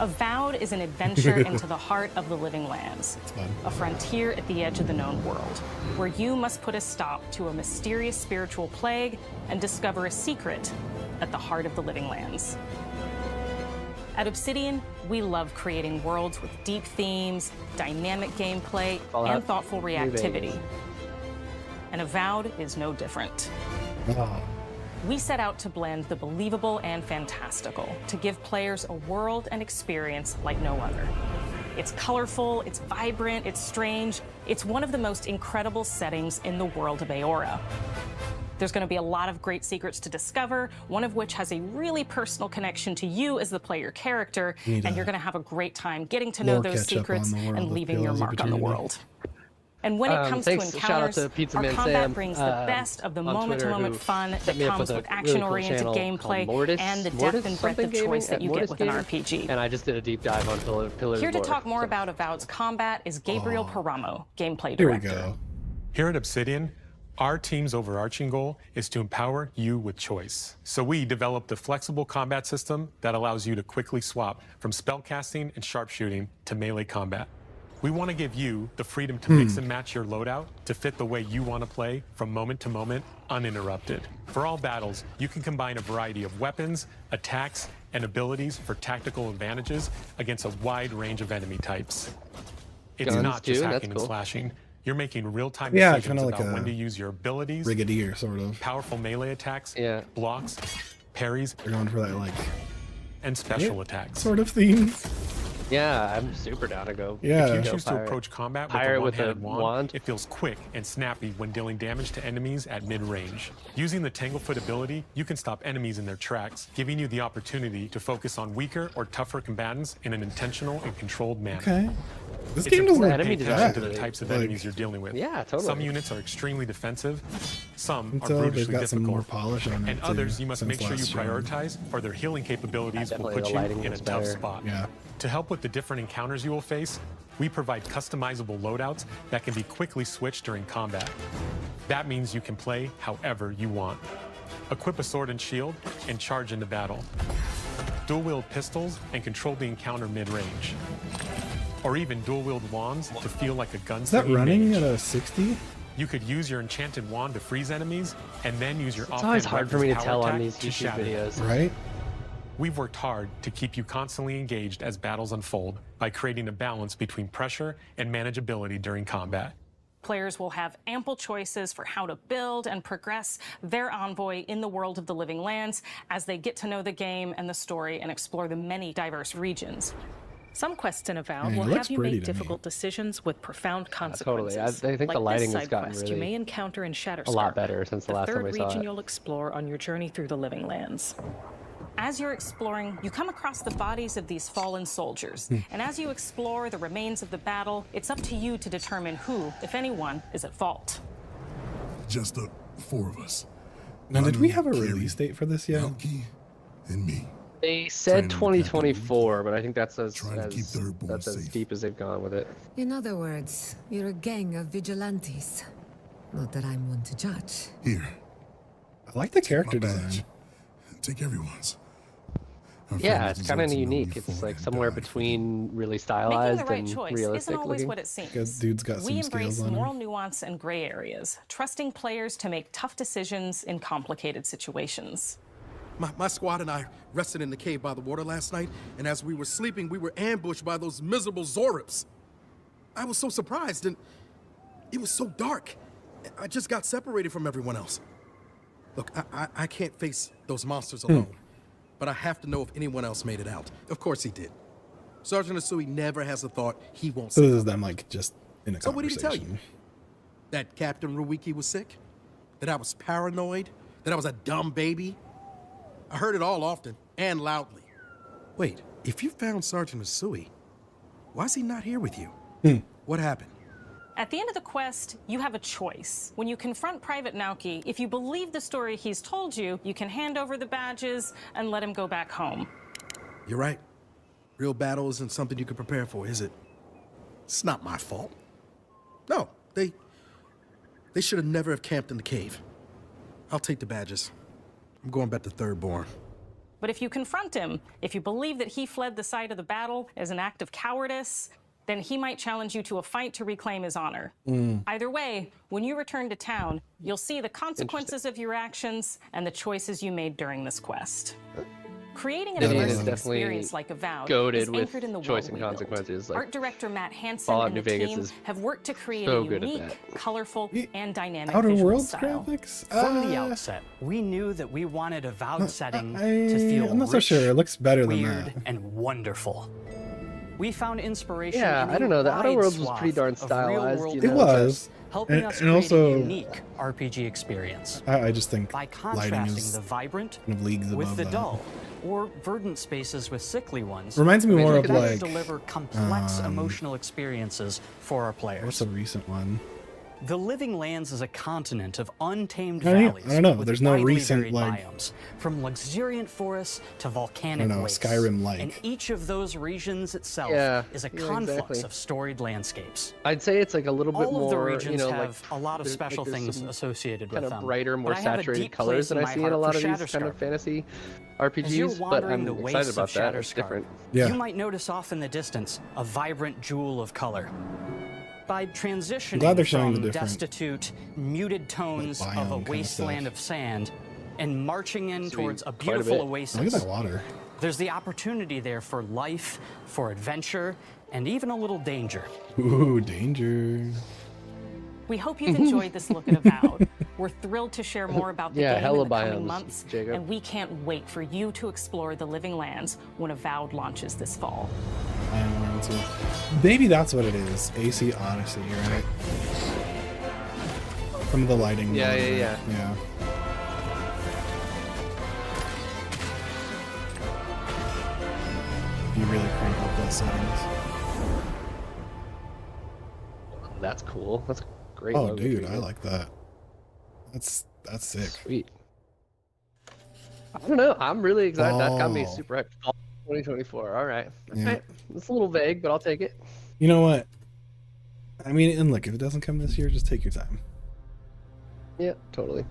Avowed is an adventure into the heart of the living lands, a frontier at the edge of the known world, where you must put a stop to a mysterious spiritual plague and discover a secret at the heart of the living lands. At Obsidian, we love creating worlds with deep themes, dynamic gameplay, and thoughtful reactivity. And Avowed is no different. We set out to blend the believable and fantastical to give players a world and experience like no other. It's colorful, it's vibrant, it's strange. It's one of the most incredible settings in the world of Aora. There's going to be a lot of great secrets to discover, one of which has a really personal connection to you as the player character, and you're going to have a great time getting to know those secrets and leaving your mark on the world. And when it comes to encounters, our combat brings the best of the moment-to-moment fun that comes with action-oriented gameplay and the depth and breadth of choice that you get with an RPG. And I just did a deep dive on Pillars. Here to talk more about Avowed's combat is Gabriel Paramo, gameplay director. Here we go. Here at Obsidian, our team's overarching goal is to empower you with choice. So we developed a flexible combat system that allows you to quickly swap from spellcasting and sharpshooting to melee combat. We want to give you the freedom to mix and match your loadout to fit the way you want to play from moment to moment, uninterrupted. For all battles, you can combine a variety of weapons, attacks, and abilities for tactical advantages against a wide range of enemy types. It's not just hacking and slashing. You're making real-time decisions like about when to use your abilities, brigadier sort of powerful melee attacks, blocks, parries, they're going for that like and special attacks. Sort of theme. Yeah, I'm super down to go. Yeah. If you choose to approach combat with a one-handed wand, it feels quick and snappy when dealing damage to enemies at mid-range. Using the Tanglefoot ability, you can stop enemies in their tracks, giving you the opportunity to focus on weaker or tougher combatants in an intentional and controlled manner. Okay. This game doesn't pay attention to the types of enemies you're dealing with. Yeah, totally. Some units are extremely defensive, some are they've brutally got some difficult, more polish on it and others you must make sure you prioritize, or their healing capabilities will put you in a tough spot. Yeah. To help with the different encounters you will face, we provide customizable loadouts that can be quickly switched during combat. That means you can play however you want. Equip a sword and shield and charge into battle. Dual-wield pistols and control the encounter mid-range. Or even dual-wield wands to feel like a gunslinger. Is that running at a 60? You could use your enchanted wand to freeze enemies, and then use your offhand. It's always hard for me to tell on these YouTube videos. Right? We've worked hard to keep you constantly engaged as battles unfold by creating a balance between pressure and manageability during combat. Players will have ample choices for how to build and progress their envoy in the world of the living lands as they get to know the game and the story and explore the many diverse regions. Some quests in Avowed will have you make difficult decisions with profound consequences. Totally. I think like the lighting this has gotten quest really you may encounter in Shatterscarp, a lot better since the last time we saw it. The third region you'll explore on your journey through the living lands. As you're exploring, you come across the bodies of these fallen soldiers. And as you explore the remains of the battle, it's up to you to determine who, if anyone, is at fault. Just the four of us. Now, did we have a release date for this yet? Melky and me. They said 2024, but I think that's as deep as they've gone with it. In other words, you're a gang of vigilantes. Not that I'm one to judge. Here. I like the character design. Take everyone's. Yeah, it's kind of unique. It's like somewhere between really stylized and realistic isn't always looking. What it seems. Because dude's got some we embrace scales on moral him. nuance and gray areas, trusting players to make tough decisions in complicated situations. My squad and I rested in the cave by the water last night, and as we were sleeping, we were ambushed by those miserable Zorips. I was so surprised, and it was so dark. I just got separated from everyone else. Look, I can't face those monsters alone, but I have to know if anyone else made it out. Of course he did. Sergeant Asui never has a thought he won't So see. this is them like just in a So what did he conversation. tell you? That Captain Ruiki was sick? That I was paranoid? That I was a dumb baby? I heard it all often and loudly. Wait, if you found Sergeant Asui, why is he not here with you? What happened? At the end of the quest, you have a choice. When you confront Private Naoki, if you believe the story he's told you, you can hand over the badges and let him go back home. You're right. Real battle isn't something you can prepare for, is it? It's not my fault. No, they should have never have camped in the cave. I'll take the badges. I'm going back to Third Born. But if you confront him, if you believe that he fled the site of the battle as an act of cowardice, then he might challenge you to a fight to reclaim his honor. Either way, when you return to town, you'll see the consequences of your actions and the choices you made during this quest. Creating an Gideon is immersive definitely experience like Avowed goated is with anchored in the choice world and we built. consequences. Like, Art director Matt Hansen Fallout and the New Vegas team is have worked to create so a good at unique, that. colorful, and dynamic Outer visual Worlds style. graphics? From the outset, we knew that we wanted Avowed setting to feel I'm not so rich, sure. It looks better than weird, that. and wonderful. We found inspiration. Yeah, in I don't know. The Outer wide Worlds was swath pretty darn of stylized. real-world You It know? was. helping And- us and create also- a unique RPG experience I just think by lighting contrasting is the vibrant kind of leagues with above the that. dull, or verdant spaces with sickly ones. Reminds me more look of at that. that like deliver complex emotional experiences for our players. what's a recent one? The Living Lands is a continent of untamed I don't- valleys. I don't know. with There's no widely recent, varied like- biomes, from luxuriant forests to volcanic I don't know, wastes. Skyrim-like. And each of those regions itself Yeah, is a yeah, conflux exactly. of storied landscapes. I'd say it's like a little bit All more, of the regions you know, have like a lot of there's- special there's things some associated kind with of them. brighter, more But I have a saturated deep colors place than in I my see in a heart lot for of these kind of Shatterscarp. fantasy As you're RPGs. But wandering I'm the excited wastes about of that. It's Shatterscarp, different. Yeah. you might notice off in the distance a vibrant jewel of color. By transitioning glad they're showing the from different, destitute, muted tones like, of a biome kinda wasteland stuff. of sand and marching in Sweet. towards a Quite a beautiful bit. oasis, Look at that water. there's the opportunity there for life, for adventure, and even a little danger. Ooh, danger. We hope you've enjoyed this look at Avowed. We're thrilled to share more about the Yeah, game in hella the coming biomes, months, Jacob. and we can't wait for you to explore the Living Lands when Avowed launches this fall. I am wearing too. Maybe that's what it is. AC Odyssey, right? Some of the lighting. Yeah, whatever. yeah. Yeah. If you really crank up those settings. That's cool. That's a great. Oh, logo dude, too. I like that. That's sick. Sweet. I don't know. I'm really excited. That got me Fall. super hyped. Fall 2024. All right. Yeah. Alright. It's a little vague, but I'll take it. You know what? I mean, and look, if it doesn't come this year, just take your time. Yeah, totally.